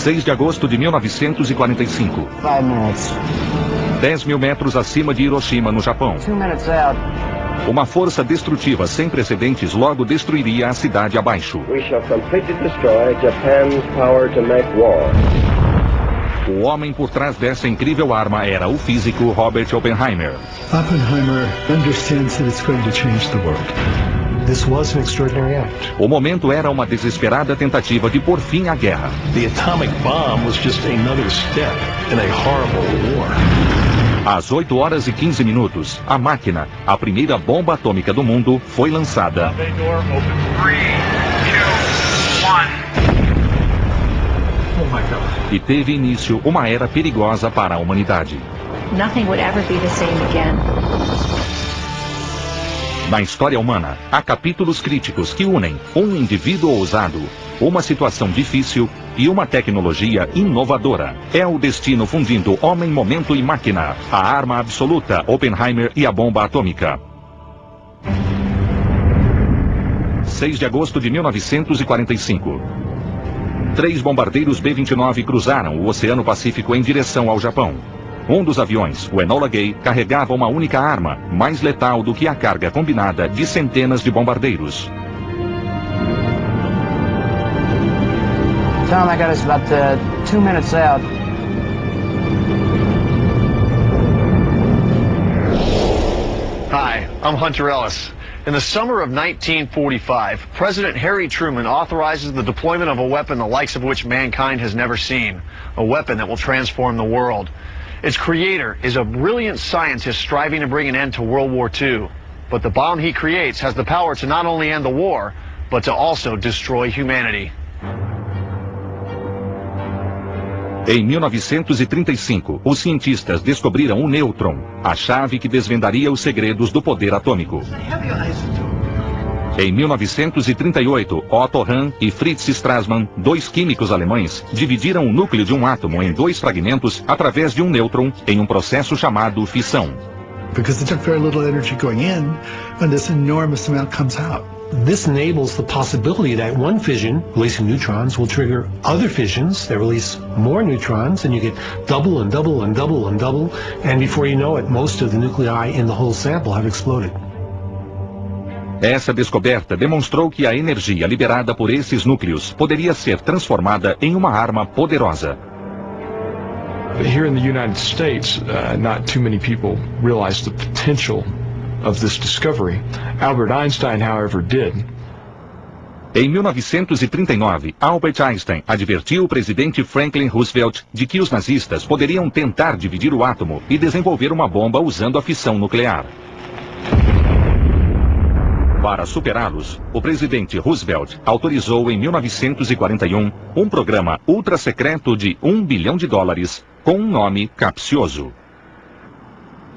6 de agosto de 1945. 5 minutes. 10 mil metros acima de Hiroshima, no Japão. 2 minutes out. Uma força destrutiva sem precedentes logo destruiria a cidade abaixo. We shall completely destroy Japan's power to make war. O homem por trás dessa incrível arma era o físico Robert Oppenheimer. Oppenheimer understands that it's going to change the world. This was an extraordinary act. O momento era uma desesperada tentativa de pôr fim à guerra. The atomic bomb was just another step in a horrible war. Às 8 horas e 15 minutos, a máquina, a primeira bomba atômica do mundo, foi lançada. E teve início uma era perigosa para a humanidade. Nothing would ever be the same again. Na história humana, há capítulos críticos que unem um indivíduo ousado, uma situação difícil e uma tecnologia inovadora. É o destino fundindo homem, momento e máquina, a arma absoluta, Oppenheimer e a bomba atômica. 6 de agosto de 1945. 3 bombardeiros B-29 cruzaram o Oceano Pacífico em direção ao Japão. Um dos aviões, o Enola Gay, carregava uma única arma, mais letal do que a carga combinada de centenas de bombardeiros. Tom, I got us about 2 minutes out. Hi, I'm Hunter Ellis. In the summer of 1945, President Harry Truman authorizes the deployment of a weapon the likes of which mankind has never seen, a weapon that will transform the world. Its creator is a brilliant scientist striving to bring an end to World War II. But the bomb he creates has the power to not only end the war, but to also destroy humanity. Em 1935, os cientistas descobriram o nêutron, a chave que desvendaria os segredos do poder atômico. Em 1938, Otto Hahn e Fritz Strassmann, 2 químicos alemães, dividiram o núcleo de um átomo em 2 fragmentos através de um nêutron em um processo chamado fissão. Because it took very little energy going in, and this enormous amount comes out. This enables the possibility that one fission, releasing neutrons, will trigger other fissions that release more neutrons, and you get double and double and double and double, and before you know it, most of the nuclei in the whole sample have exploded. Essa descoberta demonstrou que a energia liberada por esses núcleos poderia ser transformada em uma arma poderosa. Here in the United States, not too many people realize the potential of this discovery. Albert Einstein, however, did. Em 1939, Albert Einstein advertiu o presidente Franklin Roosevelt de que os nazistas poderiam tentar dividir o átomo e desenvolver uma bomba usando a fissão nuclear. Para superá-los, o presidente Roosevelt autorizou em 1941 um programa ultra-secreto de $1 bilhão com um nome capcioso.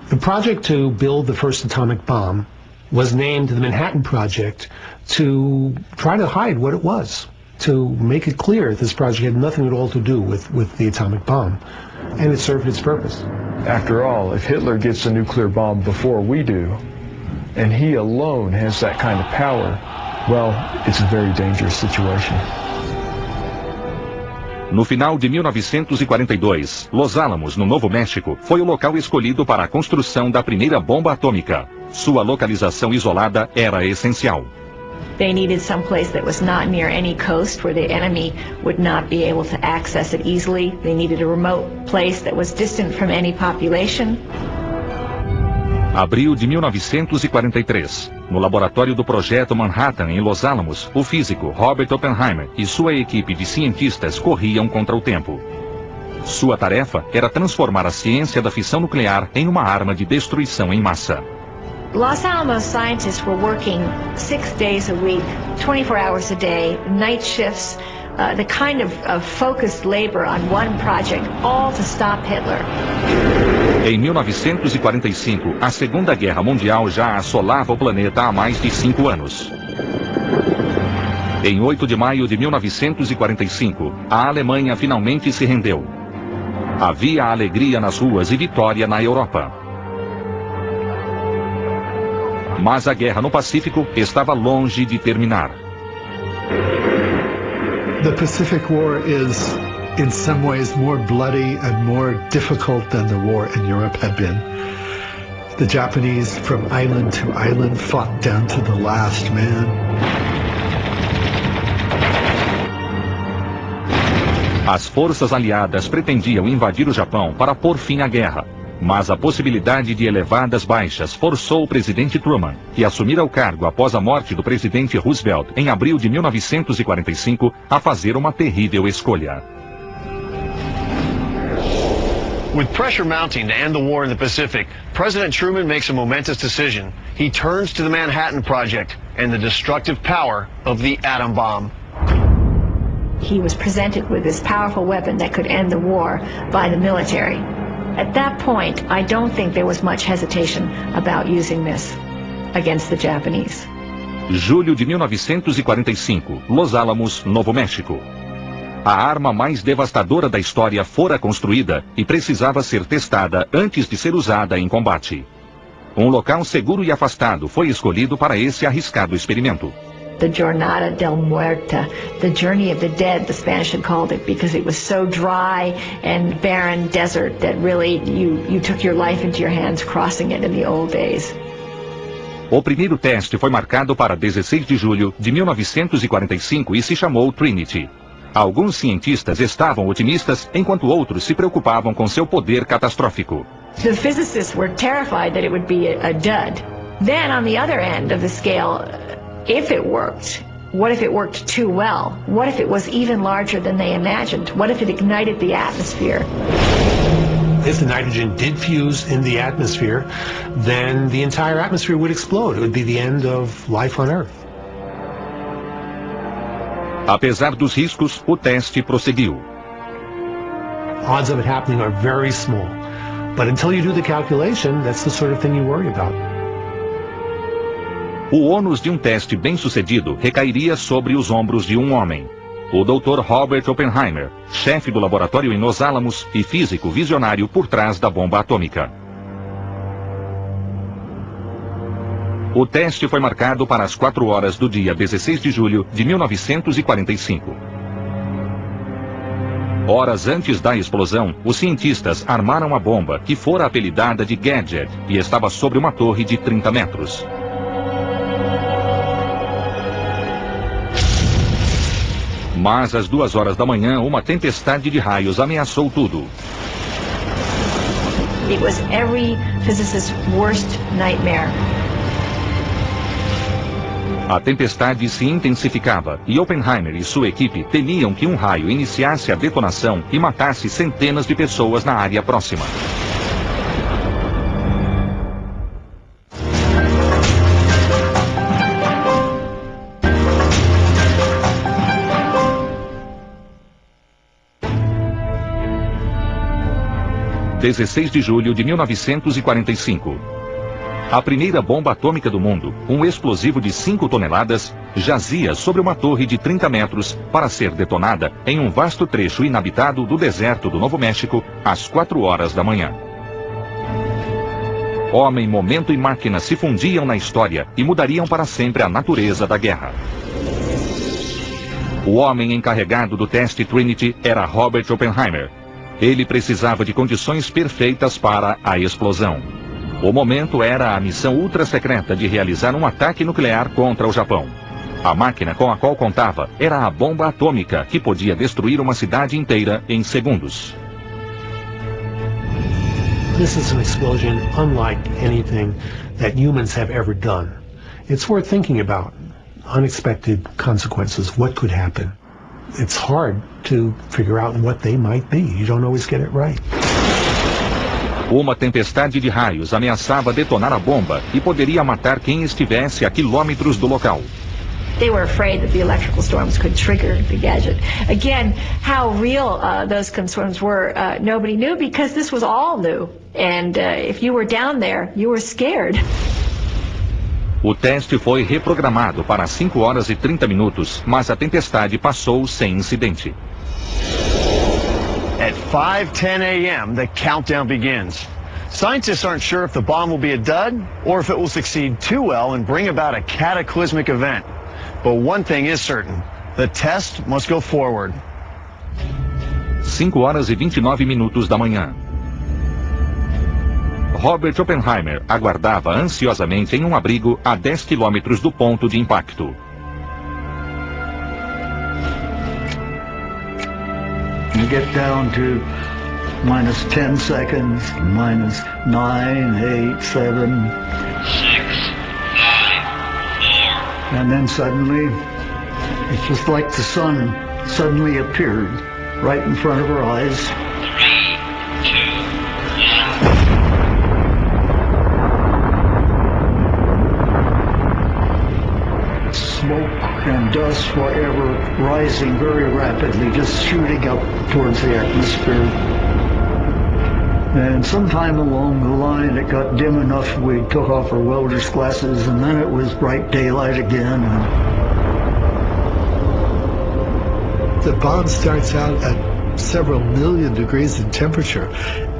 The project to build the first atomic bomb was named the Manhattan Project to try to hide what it was, to make it clear this project had nothing at all to do with the atomic bomb, and it served its purpose. After all, if Hitler gets a nuclear bomb before we do, and he alone has that kind of power, well, it's a very dangerous situation. No final de 1942, Los Alamos, no Novo México, foi o local escolhido para a construção da primeira bomba atômica. Sua localização isolada era essencial. They needed some place that was not near any coast where the enemy would not be able to access it easily. They needed a remote place that was distant from any population. Abril de 1943. No laboratório do Projeto Manhattan, em Los Alamos, o físico Robert Oppenheimer e sua equipe de cientistas corriam contra o tempo. Sua tarefa era transformar a ciência da fissão nuclear em uma arma de destruição em massa. Los Alamos scientists were working 6 days a week, 24 hours a day, night shifts, the kind of focused labor on one project, all to stop Hitler. Em 1945, a Segunda Guerra Mundial já assolava o planeta há mais de 5 anos. Em 8 de maio de 1945, a Alemanha finalmente se rendeu. Havia alegria nas ruas e vitória na Europa. Mas a guerra no Pacífico estava longe de terminar. The Pacific War is in some ways more bloody and more difficult than the war in Europe had been. The Japanese, from island to island, fought down to the last man. As forças aliadas pretendiam invadir o Japão para pôr fim à guerra, mas a possibilidade de elevadas baixas forçou o presidente Truman, que assumira o cargo após a morte do presidente Roosevelt em abril de 1945, a fazer uma terrível escolha. With pressure mounting to end the war in the Pacific, President Truman makes a momentous decision. He turns to the Manhattan Project and the destructive power of the atom bomb. He was presented with this powerful weapon that could end the war by the military. At that point, I don't think there was much hesitation about using this against the Japanese. Julho de 1945, Los Alamos, Novo México. A arma mais devastadora da história fora construída e precisava ser testada antes de ser usada em combate. Um local seguro e afastado foi escolhido para esse arriscado experimento. The Jornada del Muerta, the journey of the dead, the Spanish had called it, because it was so dry and barren desert that really you took your life into your hands crossing it in the old days. O primeiro teste foi marcado para 16 de julho de 1945 e se chamou Trinity. Alguns cientistas estavam otimistas, enquanto outros se preocupavam com seu poder catastrófico. The physicists were terrified that it would be a dud. Then on the other end of the scale, if it worked, what if it worked too well? What if it was even larger than they imagined? What if it ignited the atmosphere? If the nitrogen did fuse in the atmosphere, then the entire atmosphere would explode. It would be the end of life on Earth. Apesar dos riscos, o teste prosseguiu. Odds of it happening are very small. But until you do the calculation, that's the sort of thing you worry about. O ônus de um teste bem-sucedido recairia sobre os ombros de um homem. O Dr. Robert Oppenheimer, chefe do laboratório em Los Alamos e físico visionário por trás da bomba atômica. O teste foi marcado para as 4 horas do dia 16 de julho de 1945. Horas antes da explosão, os cientistas armaram a bomba, que fora apelidada de Gadget, e estava sobre uma torre de 30 metros. Mas às 2 horas da manhã, uma tempestade de raios ameaçou tudo. It was every physicist's worst nightmare. A tempestade se intensificava e Oppenheimer e sua equipe temiam que um raio iniciasse a detonação e matasse centenas de pessoas na área próxima. (16 de julho de 1945). A primeira bomba atômica do mundo, um explosivo de 5 toneladas, jazia sobre uma torre de 30 metros para ser detonada em um vasto trecho inabitado do deserto do Novo México às 4 horas da manhã. Homem, momento e máquina se fundiam na história e mudariam para sempre a natureza da guerra. O homem encarregado do teste Trinity era Robert Oppenheimer. Ele precisava de condições perfeitas para a explosão. O momento era a missão ultra-secreta de realizar um ataque nuclear contra o Japão. A máquina com a qual contava era a bomba atômica, que podia destruir uma cidade inteira em segundos. This is an explosion unlike anything that humans have ever done. It's worth thinking about. Unexpected consequences, what could happen? It's hard to figure out what they might be. You don't always get it right. Uma tempestade de raios ameaçava detonar a bomba e poderia matar quem estivesse a quilômetros do local. They were afraid that the electrical storms could trigger the gadget. Again, how real those concerns were, nobody knew, because this was all new. And if you were down there, you were scared. O teste foi reprogramado para 5 horas e 30 minutos, mas a tempestade passou sem incidente. At 5:10 a.m., the countdown begins. Scientists aren't sure if the bomb will be a dud or if it will succeed too well and bring about a cataclysmic event. But one thing is certain, the test must go forward. 5h29 da manhã. Robert Oppenheimer aguardava ansiosamente em um abrigo a 10 quilômetros do ponto de impacto. You get down to minus 10 seconds, minus 9, 8, 7, 6, 5, 4. And then suddenly, it's just like the sun suddenly appeared right in front of our eyes. 3, 2, 1. Smoke and dust forever rising very rapidly, just shooting up towards the atmosphere. And sometime along the line it got dim enough we took off our welder's glasses, and then it was bright daylight again. The bomb starts out at several million degrees in temperature.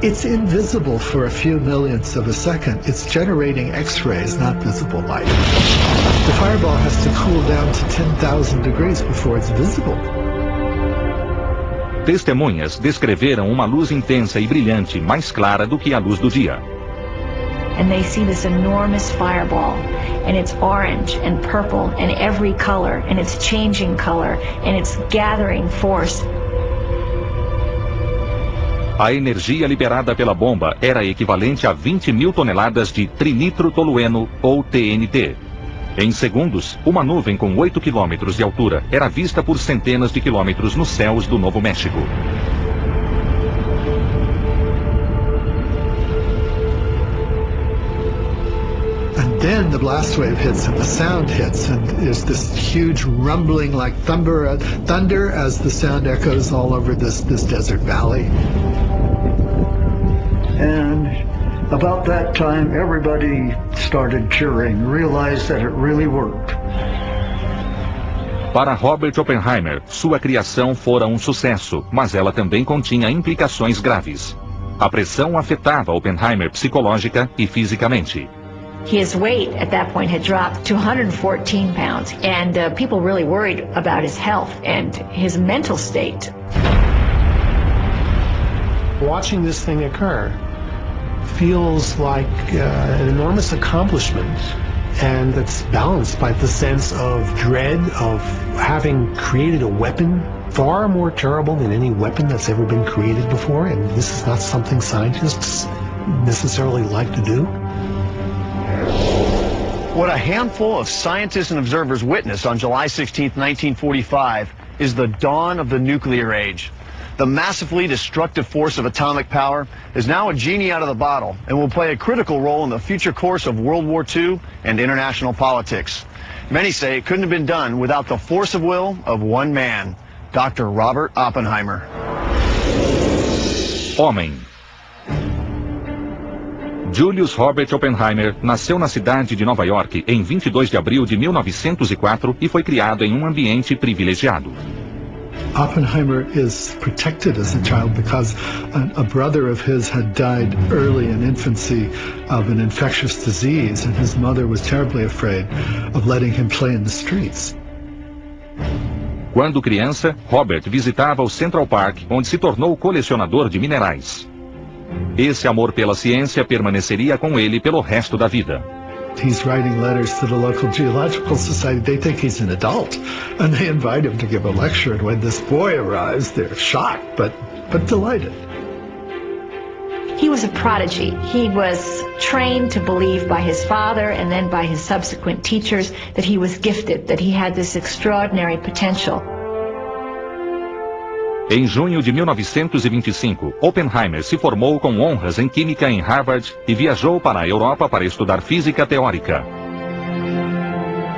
It's invisible for a few millionths of a second. It's generating X-rays, not visible light. The fireball has to cool down to 10,000 degrees before it's visible. Testemunhas descreveram uma luz intensa e brilhante, mais clara do que a luz do dia. And they see this enormous fireball, and it's orange and purple and every color, and it's changing color, and it's gathering force. A energia liberada pela bomba era equivalente a 20 mil toneladas de trinitrotolueno, ou TNT. Em segundos, uma nuvem com 8 quilômetros de altura era vista por centenas de quilômetros nos céus do Novo México. And then the blast wave hits and the sound hits, and there's this huge rumbling like thunder as the sound echoes all over this desert valley. And about that time, everybody started cheering, realized that it really worked. Para Robert Oppenheimer, sua criação fora um sucesso, mas ela também continha implicações graves. A pressão afetava Oppenheimer psicológica e fisicamente. His weight at that point had dropped to 114 pounds, and people really worried about his health and his mental state. Watching this thing occur feels like an enormous accomplishment, and it's balanced by the sense of dread of having created a weapon far more terrible than any weapon that's ever been created before, and this is not something scientists necessarily like to do. What a handful of scientists and observers witnessed on July 16, 1945 is the dawn of the nuclear age. The massively destructive force of atomic power is now a genie out of the bottle and will play a critical role in the future course of World War II and international politics. Many say it couldn't have been done without the force of will of one man, Dr. Robert Oppenheimer. Homem. Julius Robert Oppenheimer nasceu na cidade de Nova York em 22 de abril de 1904 e foi criado em um ambiente privilegiado. Oppenheimer is protected as a child because a brother of his had died early in infancy of an infectious disease, and his mother was terribly afraid of letting him play in the streets. Quando criança, Robert visitava o Central Park, onde se tornou colecionador de minerais. Esse amor pela ciência permaneceria com ele pelo resto da vida. He's writing letters to the local geological society. They think he's an adult, and they invite him to give a lecture. And when this boy arrives, they're shocked, but delighted. He was a prodigy. He was trained to believe by his father and then by his subsequent teachers that he was gifted, that he had this extraordinary potential. Em junho de 1925, Oppenheimer se formou com honras em química em Harvard e viajou para a Europa para estudar física teórica.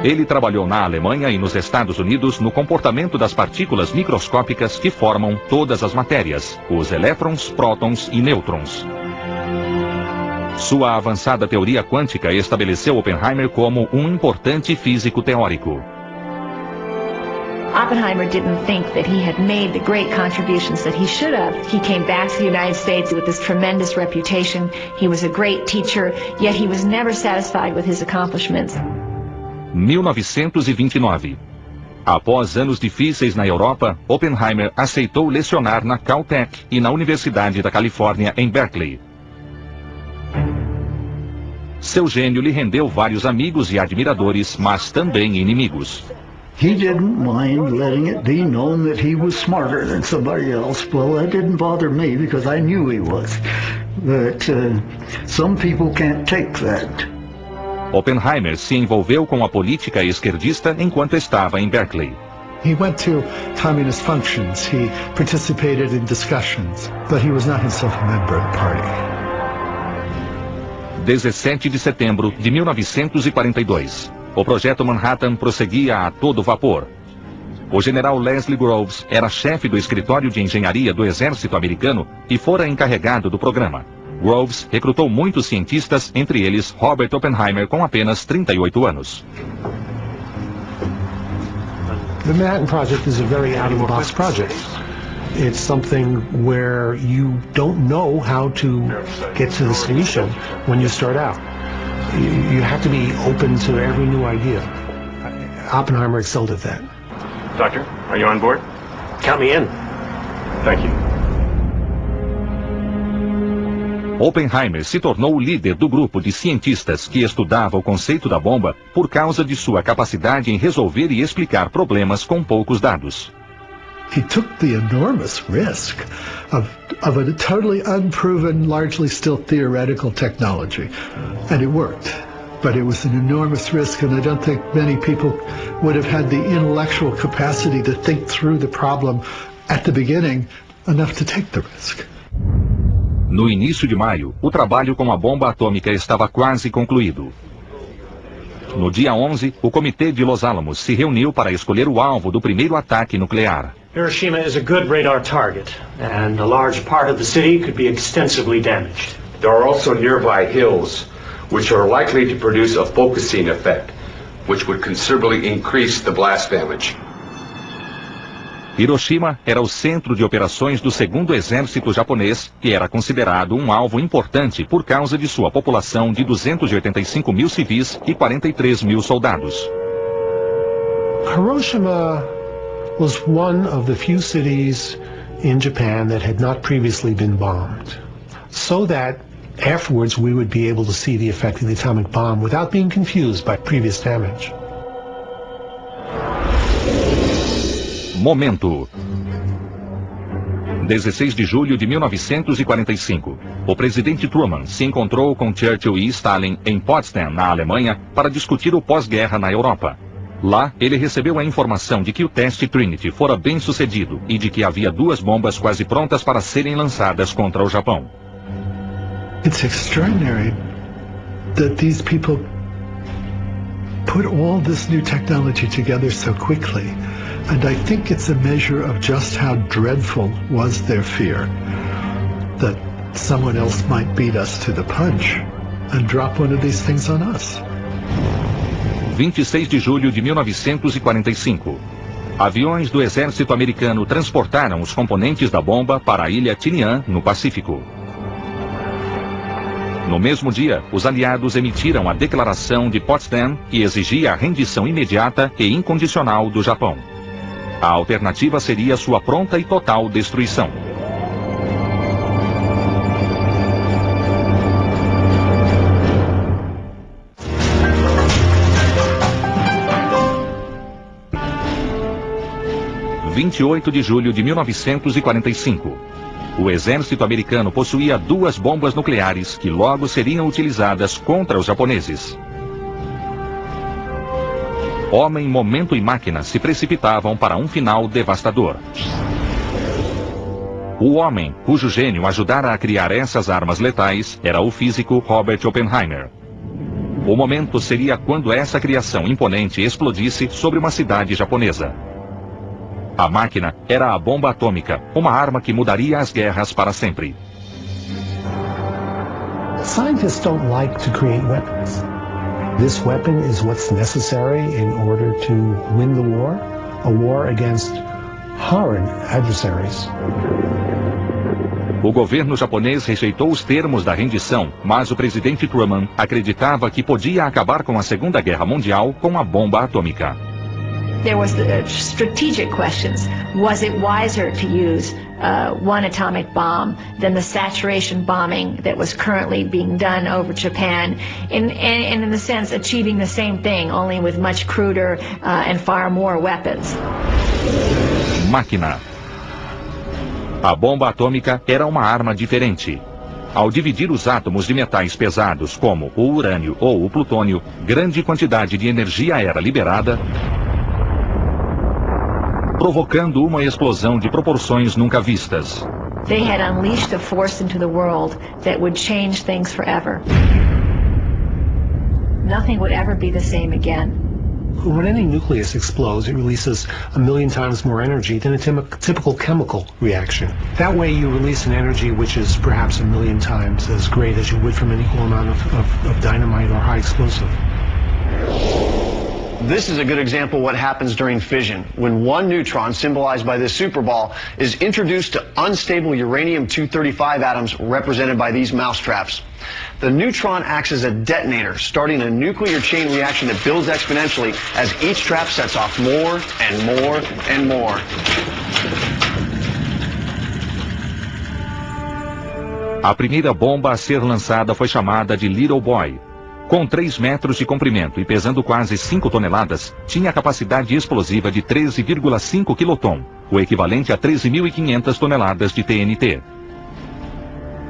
Ele trabalhou na Alemanha e nos Estados Unidos no comportamento das partículas microscópicas que formam todas as matérias, os elétrons, prótons e nêutrons. Sua avançada teoria quântica estabeleceu Oppenheimer como um importante físico teórico. Oppenheimer didn't think that he had made the great contributions that he should have. He came back to the United States with this tremendous reputation. He was a great teacher, yet he was never satisfied with his accomplishments. 1929. Após anos difíceis na Europa, Oppenheimer aceitou lecionar na Caltech e na Universidade da Califórnia em Berkeley. Seu gênio lhe rendeu vários amigos e admiradores, mas também inimigos. He didn't mind letting it be known that he was smarter than somebody else. Well, that didn't bother me because I knew he was. But some people can't take that. Oppenheimer se envolveu com a política esquerdista enquanto estava em Berkeley. He went to communist functions, he participated in discussions, but he was not himself a member of the party. 17 de setembro de 1942. O projeto Manhattan prosseguia a todo vapor. O general Leslie Groves era chefe do escritório de engenharia do exército americano e fora encarregado do programa. Groves recrutou muitos cientistas, entre eles Robert Oppenheimer, com apenas 38 anos. The Manhattan Project is a very out-of-the-box project. It's something where you don't know how to get to the solution when you start out. You have to be open to every new idea. Oppenheimer excelled at that. Doctor, are you on board? Count me in. Thank you. Oppenheimer se tornou o líder do grupo de cientistas que estudava o conceito da bomba por causa de sua capacidade em resolver e explicar problemas com poucos dados. He took the enormous risk of a totally unproven, largely still theoretical technology, and it worked. But it was an enormous risk, and I don't think many people would have had the intellectual capacity to think through the problem at the beginning enough to take the risk. No início de maio, o trabalho com a bomba atômica estava quase concluído. No dia 11, o Comitê de Los Alamos se reuniu para escolher o alvo do primeiro ataque nuclear. Hiroshima is a good radar target, and a large part of the city could be extensively damaged. There are also nearby hills, which are likely to produce a focusing effect, which would considerably increase the blast damage. Hiroshima era o centro de operações do Segundo Exército Japonês e era considerado um alvo importante por causa de sua população de 285 mil civis e 43 mil soldados. Hiroshima was one of the few cities in Japan that had not previously been bombed, so that afterwards we would be able to see the effect of the atomic bomb without being confused by previous damage. Momento. 16 de julho de 1945. O presidente Truman se encontrou com Churchill e Stalin em Potsdam, na Alemanha, para discutir o pós-guerra na Europa. Lá, ele recebeu a informação de que o teste Trinity fora bem sucedido e de que havia 2 bombas quase prontas para serem lançadas contra o Japão. It's extraordinary that these people put all this new technology together so quickly. And I think it's a measure of just how dreadful was their fear that someone else might beat us to the punch and drop one of these things on us. 26 de julho de 1945. Aviões do exército americano transportaram os componentes da bomba para a ilha Tinian, no Pacífico. No mesmo dia, os aliados emitiram a Declaração de Potsdam, que exigia a rendição imediata e incondicional do Japão. A alternativa seria sua pronta e total destruição. – 28 de julho de 1945. O exército americano possuía 2 bombas nucleares que logo seriam utilizadas contra os japoneses. Homem, momento e máquina se precipitavam para um final devastador. O homem, cujo gênio ajudara a criar essas armas letais, era o físico Robert Oppenheimer. O momento seria quando essa criação imponente explodisse sobre uma cidade japonesa. A máquina era a bomba atômica, uma arma que mudaria as guerras para sempre. Scientists don't like to create weapons. This weapon is what's necessary in order to win the war, a war against foreign adversaries. O governo japonês rejeitou os termos da rendição, mas o presidente Truman acreditava que podia acabar com a Segunda Guerra Mundial com a bomba atômica. There was the strategic questions. Was it wiser to use one atomic bomb than the saturation bombing that was currently being done over Japan, and in the sense achieving the same thing, only with much cruder and far more weapons? Máquina. A bomba atômica era uma arma diferente. Ao dividir os átomos de metais pesados como o urânio ou o plutônio, grande quantidade de energia era liberada, provocando uma explosão de proporções nunca vistas. They had unleashed a force into the world that would change things forever. Nothing would ever be the same again. When any nucleus explodes, it releases 1,000,000 times more energy than a typical chemical reaction. That way you release an energy which is perhaps 1,000,000 times as great as you would from an equal amount of dynamite or high explosive. This is a good example of what happens during fission, when one neutron, symbolized by this superball, is introduced to unstable uranium-235 atoms represented by these mousetraps. The neutron acts as a detonator, starting a nuclear chain reaction that builds exponentially as each trap sets off more and more and more. A primeira bomba a ser lançada foi chamada de Little Boy. Com 3 metros de comprimento e pesando quase 5 toneladas, tinha capacidade explosiva de 13,5 quiloton, o equivalente a 13.500 toneladas de TNT.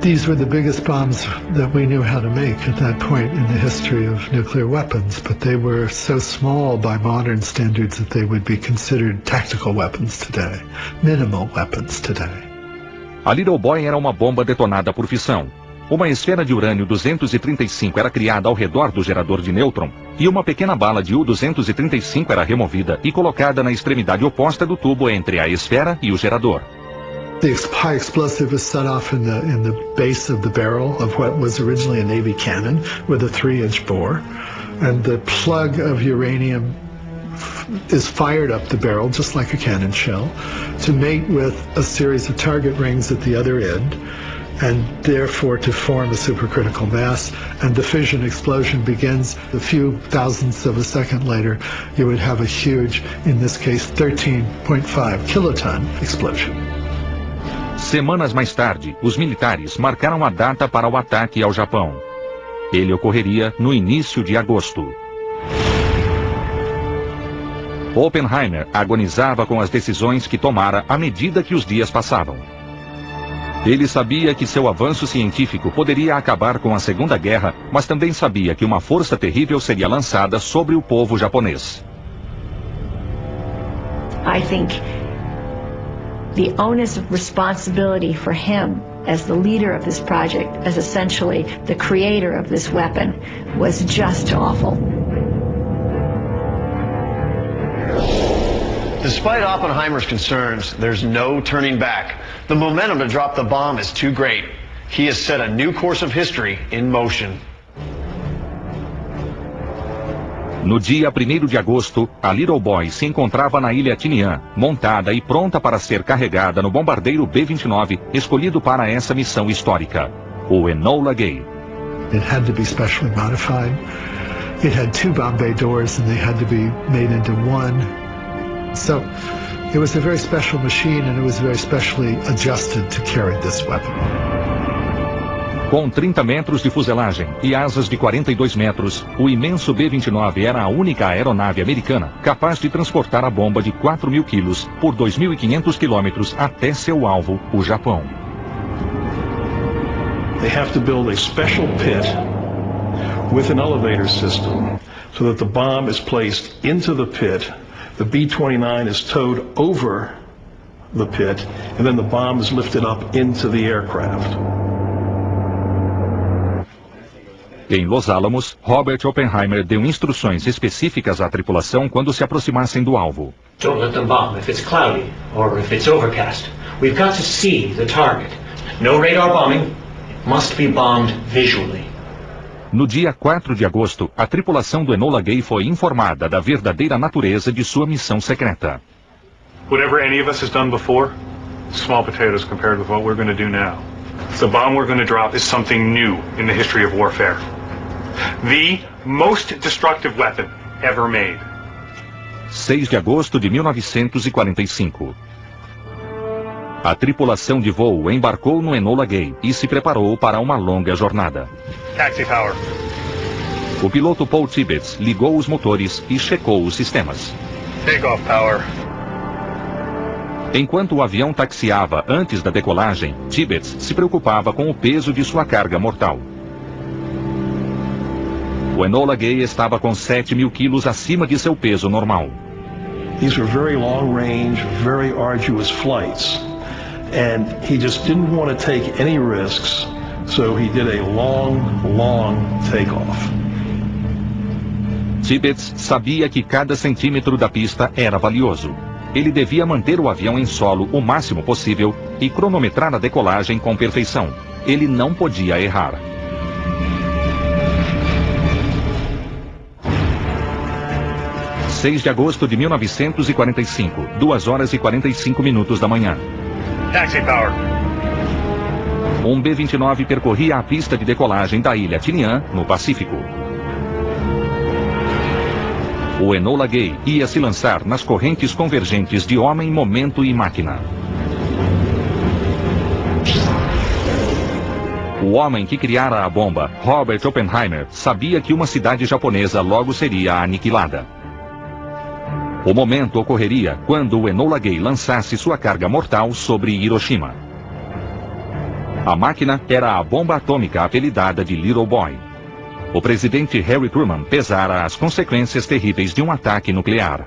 These were the biggest bombs that we knew how to make at that point in the history of nuclear weapons, but they were so small by modern standards that they would be considered tactical weapons today, minimal weapons today. A Little Boy era uma bomba detonada por fissão. Uma esfera de urânio 235 era criada ao redor do gerador de nêutron e uma pequena bala de U-235 era removida e colocada na extremidade oposta do tubo entre a esfera e o gerador. The high explosive was set off in the base of the barrel of what was originally a Navy cannon with a 3-inch bore, and the plug of uranium is fired up the barrel just like a cannon shell to mate with a series of target rings at the other end, and therefore to form a supercritical mass, and the fission explosion begins a few thousandths of a second later. You would have a huge, in this case 13.5 kiloton explosion. Semanas mais tarde, os militares marcaram a data para o ataque ao Japão. Ele ocorreria no início de agosto. Oppenheimer agonizava com as decisões que tomara à medida que os dias passavam. Ele sabia que seu avanço científico poderia acabar com a Segunda Guerra, mas também sabia que uma força terrível seria lançada sobre o povo japonês. I think the onus of responsibility for him as the leader of this project, as essentially the creator of this weapon, was just awful. Despite Oppenheimer's concerns, there's no turning back. The momentum to drop the bomb is too great. He has set a new course of history in motion. No dia 1º de agosto, a Little Boy se encontrava na ilha Tinian, montada e pronta para ser carregada no bombardeiro B-29, escolhido para essa missão histórica, o Enola Gay. It had to be specially modified. It had 2 bomb bay doors and they had to be made into one. So it was a very special machine and it was very specially adjusted to carry this weapon. Com 30 metros de fuselagem e asas de 42 metros, o imenso B-29 era a única aeronave americana capaz de transportar a bomba de 4.000 quilos por 2.500 quilômetros até seu alvo, o Japão. They have to build a special pit with an elevator system so that the bomb is placed into the pit. The B-29 is towed over the pit, and then the bomb is lifted up into the aircraft. Em Los Alamos, Robert Oppenheimer deu instruções específicas à tripulação quando se aproximassem do alvo. Don't let them bomb if it's cloudy or if it's overcast. We've got to see the target. No radar bombing. It must be bombed visually. No dia 4 de agosto, a tripulação do Enola Gay foi informada da verdadeira natureza de sua missão secreta. Whatever any of us has done before, small potatoes compared with what we're going to do now. The bomb we're going to drop is something new in the history of warfare. The most destructive weapon ever made. 6 de agosto de 1945. A tripulação de voo embarcou no Enola Gay e se preparou para uma longa jornada. Taxi power. O piloto Paul Tibbets ligou os motores e checou os sistemas. Takeoff power. Enquanto o avião taxiava antes da decolagem, Tibbets se preocupava com o peso de sua carga mortal. O Enola Gay estava com 7.000 quilos acima de seu peso normal. These were very long range, very arduous flights. And he just didn't want to take any risks, so he did a long takeoff. Tibbets sabia que cada centímetro da pista era valioso. Ele devia manter o avião em solo o máximo possível e cronometrar a decolagem com perfeição. Ele não podia errar. – 6 de agosto de 1945, 2h45 da manhã. Taxi power. Um B-29 percorria a pista de decolagem da ilha Tinian, no Pacífico. O Enola Gay ia se lançar nas correntes convergentes de homem, momento e máquina. O homem que criara a bomba, Robert Oppenheimer, sabia que uma cidade japonesa logo seria aniquilada. O momento ocorreria quando o Enola Gay lançasse sua carga mortal sobre Hiroshima. A máquina era a bomba atômica apelidada de Little Boy. O presidente Harry Truman pesara as consequências terríveis de um ataque nuclear.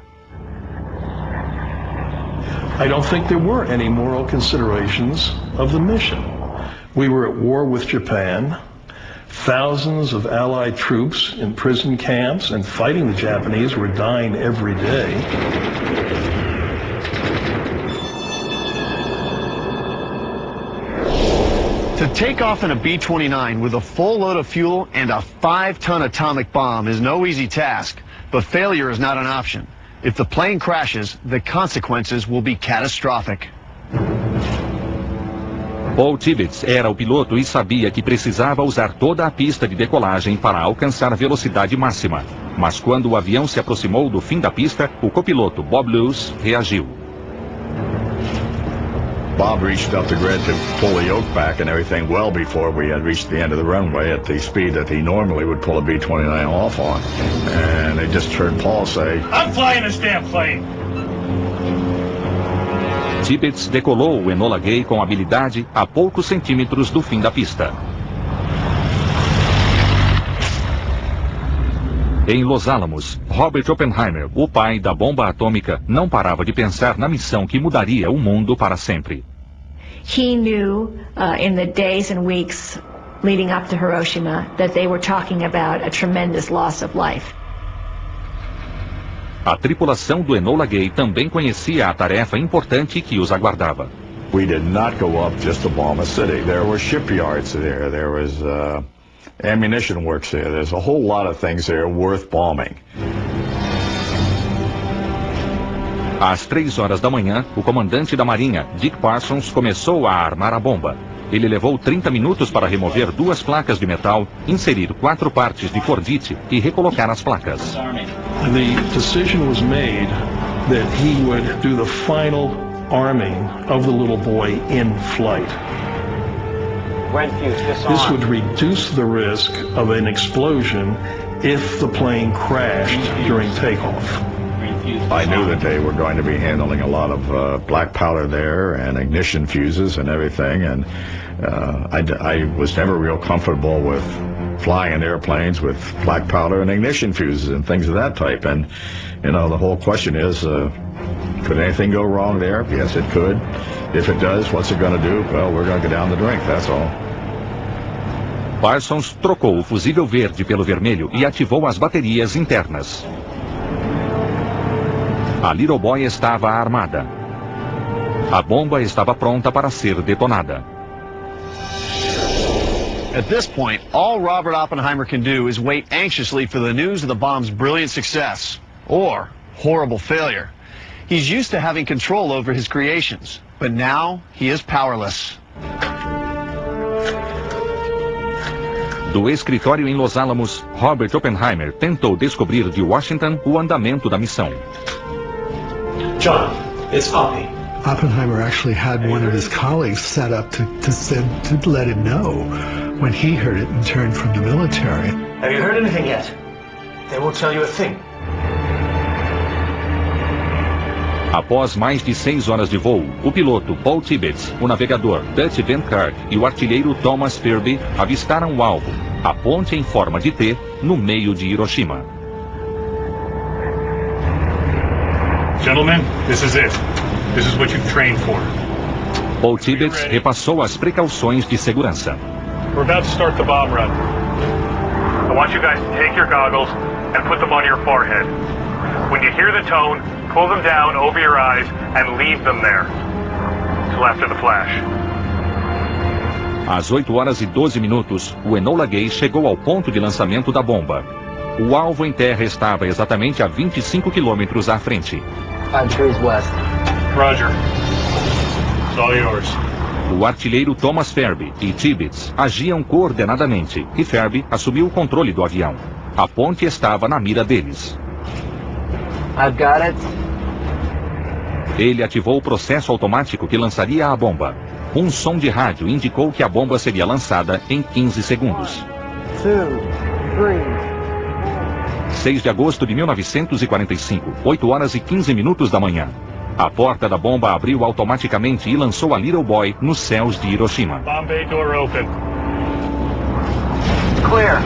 I don't think there were any moral considerations of the mission. We were at war with Japan. Thousands of Allied troops in prison camps and fighting the Japanese were dying every day. To take off in a B-29 with a full load of fuel and a 5-ton atomic bomb is no easy task, but failure is not an option. If the plane crashes, the consequences will be catastrophic. Paul Tibbets era o piloto e sabia que precisava usar toda a pista de decolagem para alcançar velocidade máxima. Mas quando o avião se aproximou do fim da pista, o copiloto Bob Lewis reagiu. Bob reached up the grid to pull the yoke back and everything well before we had reached the end of the runway at the speed that he normally would pull a B-29 off on. And they just heard Paul say, "I'm flying this damn plane!" Tibbets decolou o Enola Gay com habilidade a poucos centímetros do fim da pista. Em Los Alamos, Robert Oppenheimer, o pai da bomba atômica, não parava de pensar na missão que mudaria o mundo para sempre. He knew in the days and weeks leading up to Hiroshima that they were talking about a tremendous loss of life. A tripulação do Enola Gay também conhecia a tarefa importante que os aguardava. We did not go up just to bomb a city. There were shipyards there. There was ammunition works there. There's a whole lot of things there worth bombing. Às 3h da manhã, o comandante da Marinha, Dick Parsons, começou a armar a bomba. Ele levou 30 minutos para remover 2 placas de metal, inserir 4 partes de cordite e recolocar as placas. The decision was made that he would do the final arming of the little boy in flight. This would reduce the risk of an explosion if the plane crashed during takeoff. I knew that they were going to be handling a lot of black powder there and ignition fuses and everything, and I was never real comfortable with flying in airplanes with black powder and ignition fuses and things of that type. And, you know, the whole question is, could anything go wrong there? Yes, it could. If it does, what's it going to do? Well, we're going to go down the drink, that's all. Parsons trocou o fusível verde pelo vermelho e ativou as baterias internas. A Little Boy estava armada. A bomba estava pronta para ser detonada. At this point, all Robert Oppenheimer can do is wait anxiously for the news of the bomb's brilliant success, or horrible failure. He's used to having control over his creations, but now he is powerless. Do escritório em Los Alamos, Robert Oppenheimer tentou descobrir de Washington o andamento da missão. John, it's Oppie. Oppenheimer actually had one of his colleagues set up to let him know when he heard it and turned from the military. Have you heard anything yet? They won't tell you a thing. Após mais de 6 horas de voo, o piloto Paul Tibbets, o navegador Dutch Van Kirk e o artilheiro Thomas Firby avistaram o alvo, a ponte em forma de T, no meio de Hiroshima. Gentlemen, this is it. This is what you've trained for. Paul Tibbets repassou as precauções de segurança. We're about to start the bomb run. I want you guys to take your goggles and put them on your forehead. When you hear the tone, pull them down over your eyes and leave them there till after the flash. Às 8 horas e 12 minutos, o Enola Gay chegou ao ponto de lançamento da bomba. O alvo em terra estava exatamente a 25 quilômetros à frente. 5 trees west. Roger. It's all yours. O artilheiro Thomas Firby e Tibbets agiam coordenadamente e Firby assumiu o controle do avião. A ponte estava na mira deles. I've got it. Ele ativou o processo automático que lançaria a bomba. Um som de rádio indicou que a bomba seria lançada em 15 segundos. 2, 3. 6 de agosto de 1945, 8 horas e 15 minutos da manhã. A porta da bomba abriu automaticamente e lançou a Little Boy nos céus de Hiroshima. Bomb bay door open. Clear.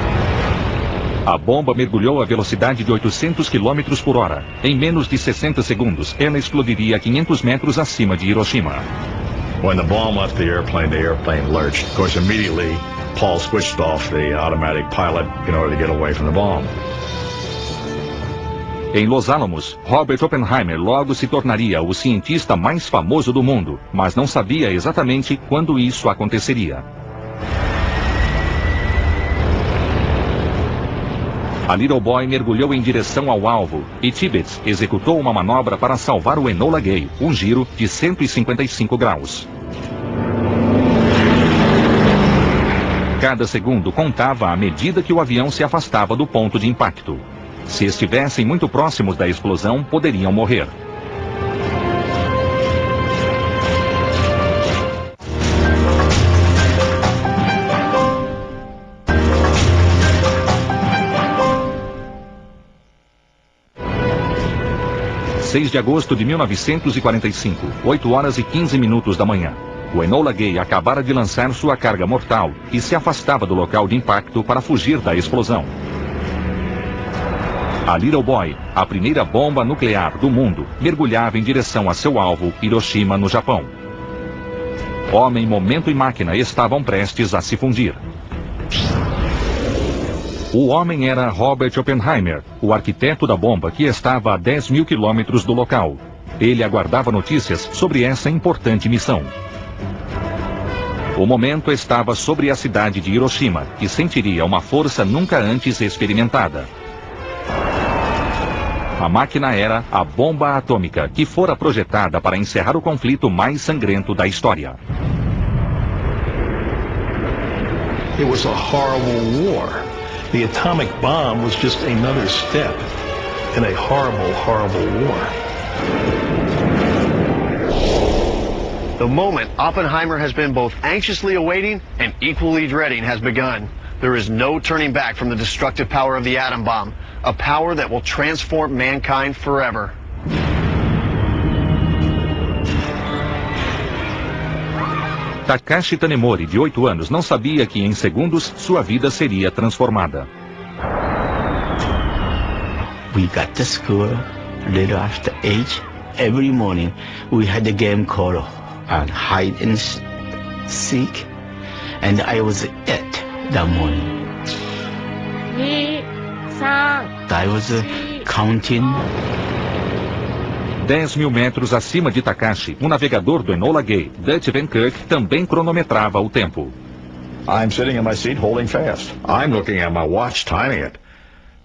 A bomba mergulhou a velocidade de 800 km por hora. Em menos de 60 segundos, ela explodiria a 500 metros acima de Hiroshima. When the bomb left the airplane lurched. Of course, immediately, Paul switched off the automatic pilot in order to get away from the bomb. Em Los Alamos, Robert Oppenheimer logo se tornaria o cientista mais famoso do mundo, mas não sabia exatamente quando isso aconteceria. A Little Boy mergulhou em direção ao alvo e Tibbets executou uma manobra para salvar o Enola Gay, um giro de 155 graus. Cada segundo contava à medida que o avião se afastava do ponto de impacto. Se estivessem muito próximos da explosão, poderiam morrer. (6 de agosto de 1945, 8 horas e 15 minutos da manhã. O Enola Gay acabara de lançar sua carga mortal e se afastava do local de impacto para fugir da explosão. A Little Boy, a primeira bomba nuclear do mundo, mergulhava em direção a seu alvo, Hiroshima, no Japão. Homem, Momento e Máquina estavam prestes a se fundir. O homem era Robert Oppenheimer, o arquiteto da bomba que estava a 10 mil quilômetros do local. Ele aguardava notícias sobre essa importante missão. O momento estava sobre a cidade de Hiroshima, que sentiria uma força nunca antes experimentada. A máquina era a bomba atômica, que fora projetada para encerrar o conflito mais sangrento da história. It was a horrible war. The atomic bomb was just another step in a horrible, horrible war. The moment Oppenheimer has been both anxiously awaiting and equally dreading has begun. There is no turning back from the destructive power of the atom bomb, a power that will transform mankind forever. Takashi Tanemori, de 8 anos, não sabia que em segundos sua vida seria transformada. We got to school a little after 8. Every morning we had a game called hide and seek, and I was it that morning. I was counting. 10 mil metros acima de Takashi, o navegador do Enola Gay, Dutch Van Kirk, também cronometrava o tempo. I'm sitting in my seat holding fast. I'm looking at my watch, timing it,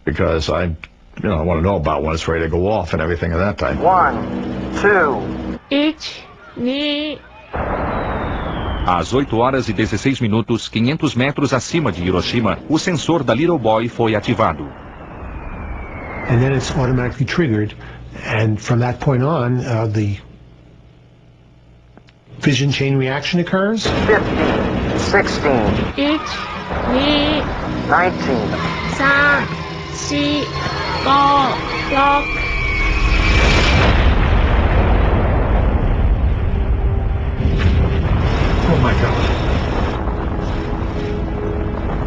because I want to know about when it's ready to go off and everything at that time. 1, 2. 1, 2. Às 8 horas e 16 minutos, 500 metros acima de Hiroshima, o sensor da Little Boy foi ativado. and then it's automatically triggered, and from that point on, the fission chain reaction occurs. 15, 16, 1, 2, 19, 3, 4, 5, 6. Oh my God.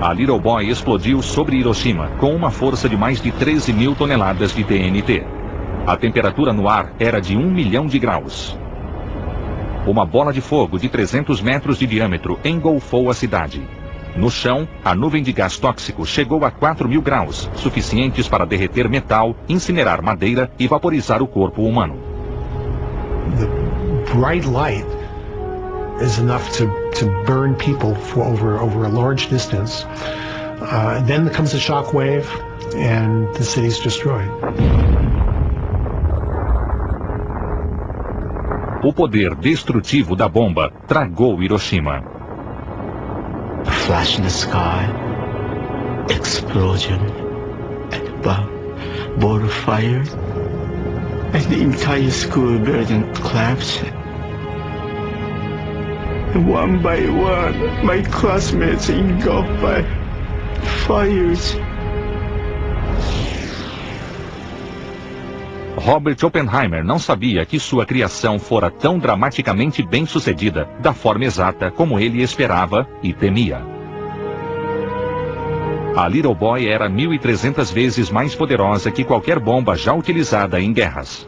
A Little Boy explodiu sobre Hiroshima com uma força de mais de 13 mil toneladas de TNT. A temperatura no ar era de 1 milhão de graus. Uma bola de fogo de 300 metros de diâmetro engolfou a cidade. No chão, a nuvem de gás tóxico chegou a 4.000 graus, suficientes para derreter metal, incinerar madeira e vaporizar o corpo humano. The bright light is enough to burn people for over a large distance. Then comes a shock wave, and the city's destroyed. O poder destrutivo da bomba tragou Hiroshima. Flash in the sky, explosion, and bomb, ball of fire, and the entire school building collapsed. And one by one, my classmates engulfed by fires. Robert Oppenheimer não sabia que sua criação fora tão dramaticamente bem-sucedida, da forma exata como ele esperava e temia. A Little Boy era 1.300 vezes mais poderosa que qualquer bomba já utilizada em guerras.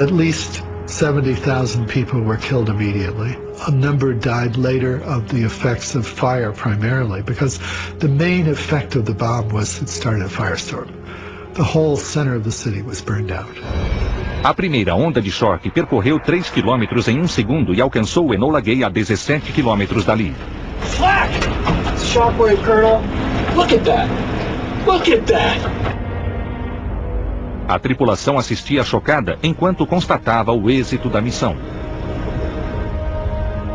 At least 70,000 people were killed immediately. A number died later of the effects of fire primarily, because the main effect of the bomb was it started a firestorm. The whole center of the city was burned out. A primeira onda de choque percorreu 3 quilômetros em 1 segundo e alcançou o Enola Gay a 17 quilômetros dali. Flak! Shockwave, Colonel. Look at that! Look at that! A tripulação assistia chocada enquanto constatava o êxito da missão.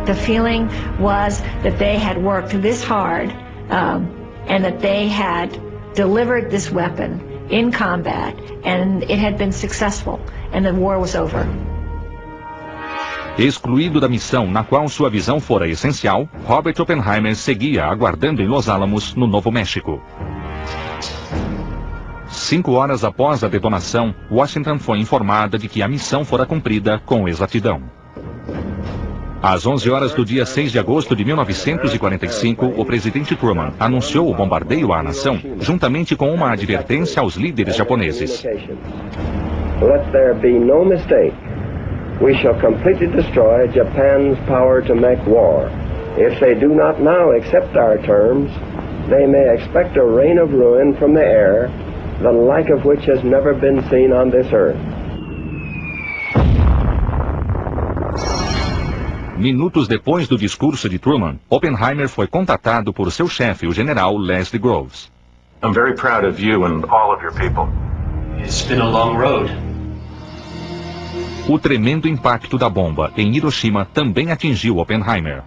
The feeling was that they had worked this hard and that they had delivered this weapon in combat, and it had been successful, and the war was over. Excluído da missão na qual sua visão fora essencial, Robert Oppenheimer seguia aguardando em Los Alamos, no Novo México. 5 horas após a detonação, Washington foi informada de que a missão fora cumprida com exatidão. Às 11 horas do dia 6 de agosto de 1945, o presidente Truman anunciou o bombardeio à nação, juntamente com uma advertência aos líderes japoneses. Let there be no mistake. We shall completely destroy Japan's power to make war. If they do not now accept our terms, they may expect a rain of ruin from the air, the like of which has never been seen on this earth. Minutos depois do discurso de Truman, Oppenheimer foi contatado por seu chefe, o general Leslie Groves. I'm very proud of you and all of your people. It's been a long road. O tremendo impacto da bomba em Hiroshima também atingiu Oppenheimer.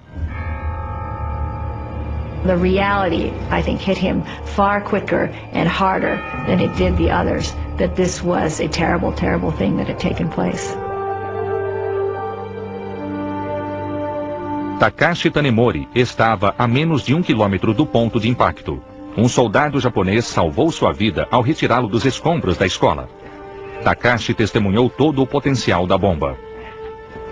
The reality, I think, hit him far quicker and harder than it did the others, that this was a terrible, terrible thing that had taken place. Takashi Tanemori estava a menos de 1 quilômetro do ponto de impacto. Um soldado japonês salvou sua vida ao retirá-lo dos escombros da escola. Takashi testemunhou todo o potencial da bomba.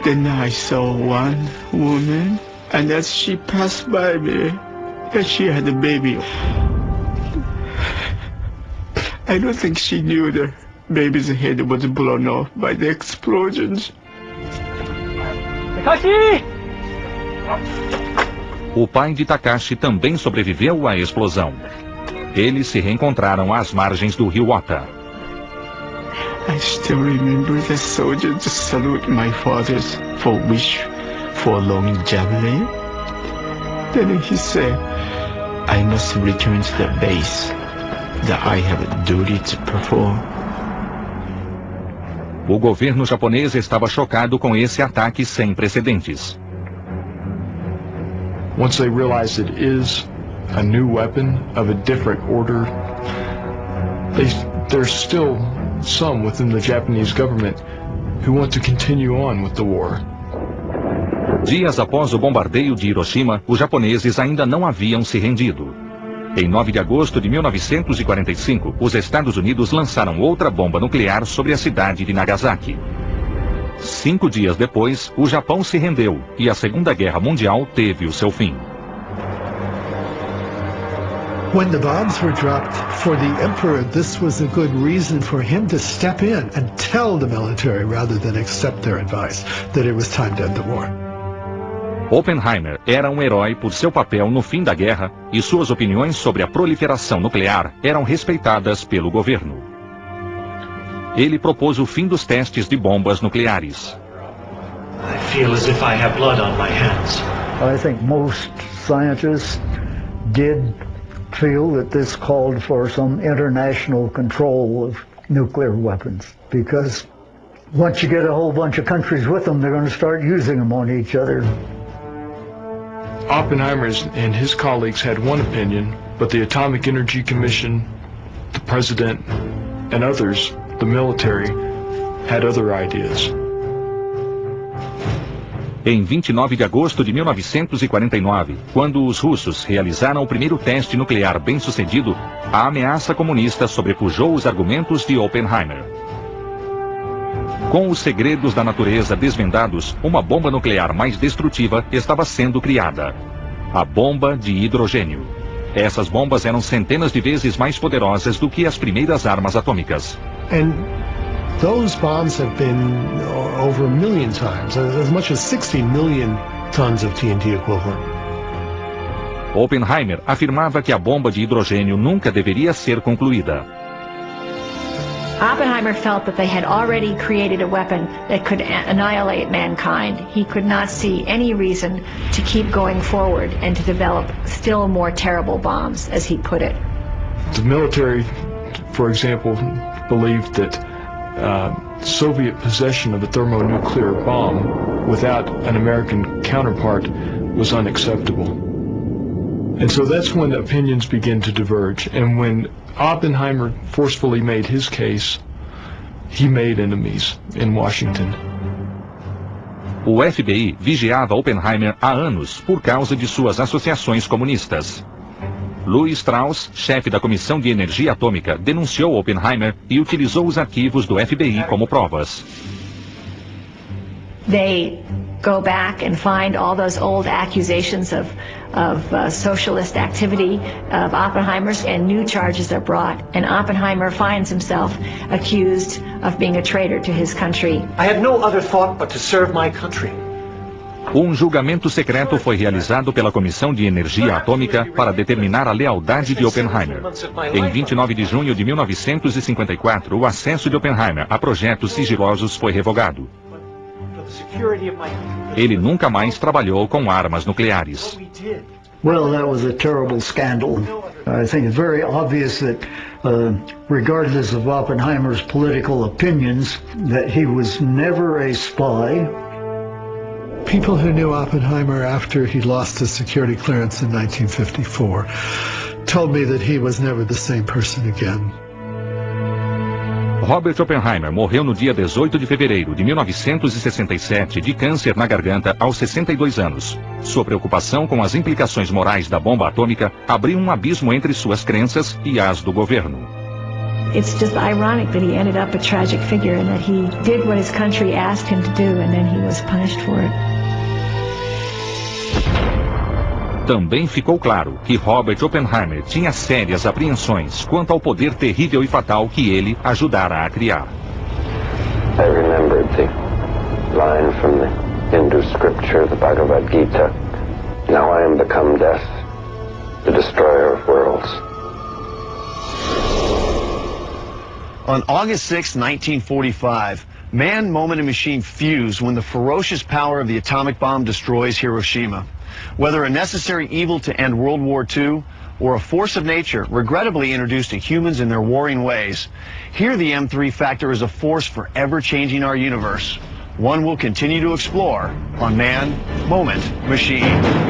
Then I saw one woman, and as she passed by me, and she had a baby. I don't think she knew the baby's head was blown off by the explosions. Takashi! O pai de Takashi também sobreviveu à explosão. Eles se reencontraram às margens do rio Ota. I still remember the soldiers salute my father's wish for longevity. Then he said, I must return to the base, that I have a duty to perform. O governo japonês estava chocado com esse ataque sem precedentes. Once they realized it is a new weapon of a different order, they there's still some within the Japanese government who want to continue on with the war. Dias após o bombardeio de Hiroshima, os japoneses ainda não haviam se rendido. Em 9 de agosto de 1945, os Estados Unidos lançaram outra bomba nuclear sobre a cidade de Nagasaki. 5 dias depois, o Japão se rendeu e a Segunda Guerra Mundial teve o seu fim. When the bombs were dropped, for the emperor, this was a good reason for him to step in and tell the military, rather than accept their advice, that it was time to end the war. Oppenheimer era um herói por seu papel no fim da guerra e suas opiniões sobre a proliferação nuclear eram respeitadas pelo governo. Ele propôs o fim dos testes de bombas nucleares. I feel as if I have blood on my hands. I think most scientists did feel that this called for some international control of nuclear weapons, because once you get a whole bunch of countries with them, they're going to start using them on each other. Oppenheimer and his colleagues had one opinion, but the Atomic Energy Commission, the President, and others, the military, had other ideas. Em 29 de agosto de 1949, quando os russos realizaram o primeiro teste nuclear bem-sucedido, a ameaça comunista sobrepujou os argumentos de Oppenheimer. Com os segredos da natureza desvendados, uma bomba nuclear mais destrutiva estava sendo criada: a bomba de hidrogênio. Essas bombas eram centenas de vezes mais poderosas do que as primeiras armas atômicas. And those bombs have been over a million times, as much as 60 million tons of TNT equivalent. Oppenheimer afirmava que a bomba de hidrogênio nunca deveria ser concluída. Oppenheimer felt that they had already created a weapon that could annihilate mankind. He could not see any reason to keep going forward and to develop still more terrible bombs, as he put it. The military, for example, believed that Soviet possession of a thermonuclear bomb without an American counterpart was unacceptable. And so that's when opinions begin to diverge. And when Oppenheimer forcefully made his case, he made enemies in Washington. O FBI vigiava Oppenheimer há anos por causa de suas associações comunistas. Louis Strauss, chefe da Comissão de Energia Atômica, denunciou Oppenheimer e utilizou os arquivos do FBI como provas. They go back and find all those old accusations of socialist activity of Oppenheimer's, and new charges are brought, and Oppenheimer finds himself accused of being a traitor to his country. I had no other thought but to serve my country. Um julgamento secreto foi realizado pela Comissão de Energia Atômica para determinar a lealdade de Oppenheimer. Em 29 de junho de 1954, o acesso de Oppenheimer a projetos sigilosos foi revogado. Ele nunca mais trabalhou com armas nucleares. Well, that was a terrible scandal. I think it's very obvious that, regardless of Oppenheimer's political opinions, that he was never a spy. People who knew Oppenheimer after he lost his security clearance in 1954 told me that he was never the same person again. Robert Oppenheimer morreu no dia 18 de fevereiro de 1967 de câncer na garganta aos 62 anos. Sua preocupação com as implicações morais da bomba atômica abriu um abismo entre suas crenças e as do governo. It's just ironic that he ended up a tragic figure and that he did what his country asked him to do and then he was punished for it. Também ficou claro que Robert Oppenheimer tinha sérias apreensões quanto ao poder terrível e fatal que ele ajudara a criar. I remembered the line from the Hindu scripture, the Bhagavad Gita. Now I am become death, the destroyer of worlds. On August 6, 1945, man, moment, and machine fuse when the ferocious power of the atomic bomb destroys Hiroshima. Whether a necessary evil to end World War II or a force of nature regrettably introduced to humans in their warring ways, here the M3 factor is a force forever changing our universe. One we'll continue to explore on Man, Moment, Machine.